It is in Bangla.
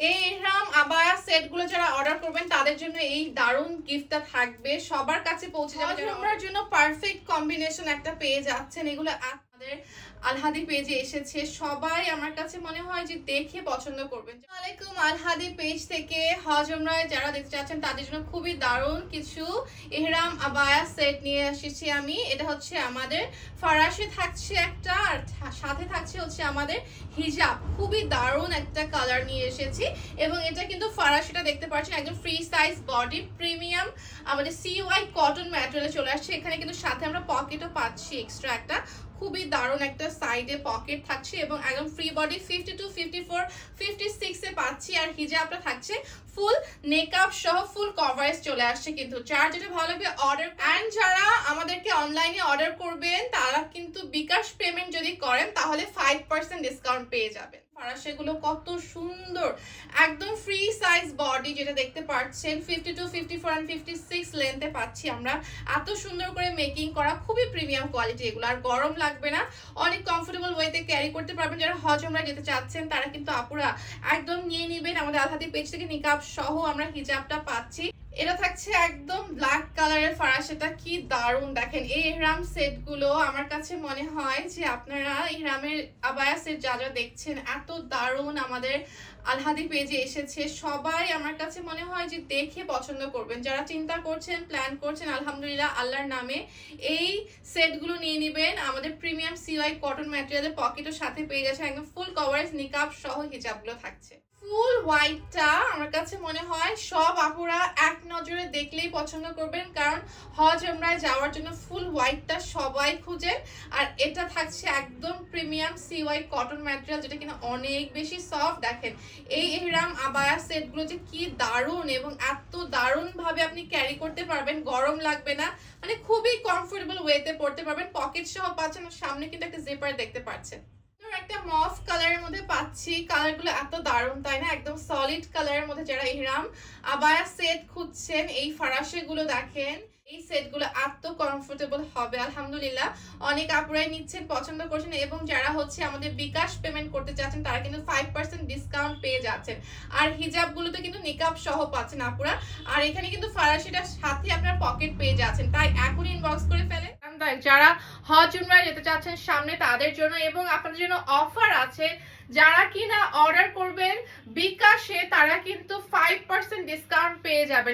এই ইহরাম আবায়া সেটগুলো যারা অর্ডার করবেন তাদের জন্য এই দারুণ গিফটটা থাকবে, সবার কাছে পৌঁছে যাবে। তোমরার জন্য পারফেক্ট কম্বিনেশন একটা পেয়ে যাচ্ছেন। এগুলো আমাদের আলহাদি পেজে এসেছে, সবাই আমার কাছে মনে হয় যে দেখে পছন্দ করবেন। ওয়ালাইকুম, আলহাদি পেজ থেকে হজ উমরায় যারা দেখতে চাচ্ছেন তাদের জন্য খুবই দারুণ কিছু ইহরাম আবায়া সেট নিয়ে এসেছি আমি। এটা হচ্ছে আমাদের ফরাসি থাকছে একটা, আর সাথে থাকছে হচ্ছে আমাদের হিজাব। খুবই দারুণ একটা কালার নিয়ে এসেছি এবং এটা কিন্তু ফরাসিটা দেখতে পাচ্ছেন একদম ফ্রি সাইজ বডি, প্রিমিয়াম আমাদের CY কটন ম্যাটেরিয়ালে চলে আসছে। এখানে কিন্তু সাথে আমরা পকেটও পাচ্ছি এক্সট্রা একটা, খুবই দারুণ একটা সাইডে পকেট থাকছে এবং একদম ফ্রি বডি 52, 54, 56 এ পাচ্ছি। আর হিজাবটা থাকছে ফুল নেকআপ সহ ফুল কভারেজ চলে আসছে। কিন্তু যার যেটা ভালো লাগবে অর্ডার, এন্ড যারা আমাদেরকে অনলাইনে অর্ডার করবেন তারা কিন্তু বিকাশ পেমেন্ট যদি করেন তাহলে 5% ডিসকাউন্ট পেয়ে যাবেন। ফরাসিগুলো কত সুন্দর, একদম ফ্রি সাইজ বডি যেটা দেখতে পাচ্ছেন 52, 54 and 56 লেন্থে পাচ্ছি আমরা। এত সুন্দর করে মেকিং করা, খুবই প্রিমিয়াম কোয়ালিটি এগুলো। আর গরম লাগবে না, অনেক কমফোর্টেবল ওয়েতে ক্যারি করতে পারবেন। যারা হজ উমরা যেতে চাচ্ছেন তারা কিন্তু আপুরা একদম নিয়ে নিবেন। আমাদের আলহাদি পেজ থেকে নিকাব সহ আমরা হিজাবটা পাচ্ছি। এটা থাকছে একদম ব্ল্যাক কালারের ফরাসিটা, কি দারুণ দেখেন। এই ইহরাম সেটগুলো আমার কাছে মনে হয় যে আপনারা ইহরামের আবায়া সেট যা যা দেখছেন এত দারুণ আমাদের আলহাদি পেজে এসেছে, সবাই আমার কাছে মনে হয় যে দেখে পছন্দ করবেন। যারা চিন্তা করছেন, প্ল্যান করছেন, আলহামদুলিল্লাহ আল্লাহর নামে এই সেটগুলো নিয়ে নেবেন। আমাদের প্রিমিয়াম CY কটন ম্যাটেরিয়ালের পকেটও সাথে পেয়ে যাচ্ছে, একদম ফুল কভারেজ নিকাব সহ হিজাবগুলো থাকছে। ফুল হোয়াইটটা আমার কাছে মনে হয় সব আপুরা এক নজরে দেখলেই পছন্দ করবেন, কারণ হজ উমরায় যাওয়ার জন্য ফুল হোয়াইটটা সবাই খুঁজেন। আর এটা থাকছে একদম প্রিমিয়াম CY কটন ম্যাটেরিয়াল, যেটা কিনা অনেক বেশি সফট। দেখেন এই ইহরাম আবায়া সেটগুলো যে কি দারুণ এবং এত দারুণ ভাবে আপনি ক্যারি করতে পারবেন, গরম লাগবে না, মানে খুবই কমফোর্টেবল ওয়েতে পড়তে পারবেন। পকেট সহ পাচ্ছেন, সামনে কিন্তু একটা জিপার দেখতে পাচ্ছেন। একটা মফ কালারের মধ্যে পাচ্ছি, কালারগুলো এত দারুণ তাই না, একদম সলিড কালারের মধ্যে। যারা ইহরাম আবায়া সেট খুঁজছেন এই ফরাসিগুলো দেখেন, এই সেটগুলো এত কমফোর্টেবল হবে আলহামদুলিল্লাহ। অনেক আপুরাই নিচ্ছেন, পছন্দ করছেন এবং যারা হচ্ছে আমাদের বিকাশ পেমেন্ট করতে চাচ্ছেন তারা কিন্তু 5% ডিসকাউন্ট পেয়ে যাচ্ছেন। আর হিজাবগুলোতে কিন্তু নিকাব সহ পাচ্ছেন আপুরা। আর এখানে কিন্তু ফরাসিটার সাথে আপনার পকেট পেয়ে যাচ্ছেন, তাই এখন ইনবক্স করে ফেলেন যারা হজ উমরায় যেতে চাচ্ছেন সামনে তাদের জন্য। এবং আপনাদের জন্য অফার আছে, যারা কিনা অর্ডার করবেন বিকাশে তারা কিন্তু 5% ডিসকাউন্ট পেয়ে যাবেন।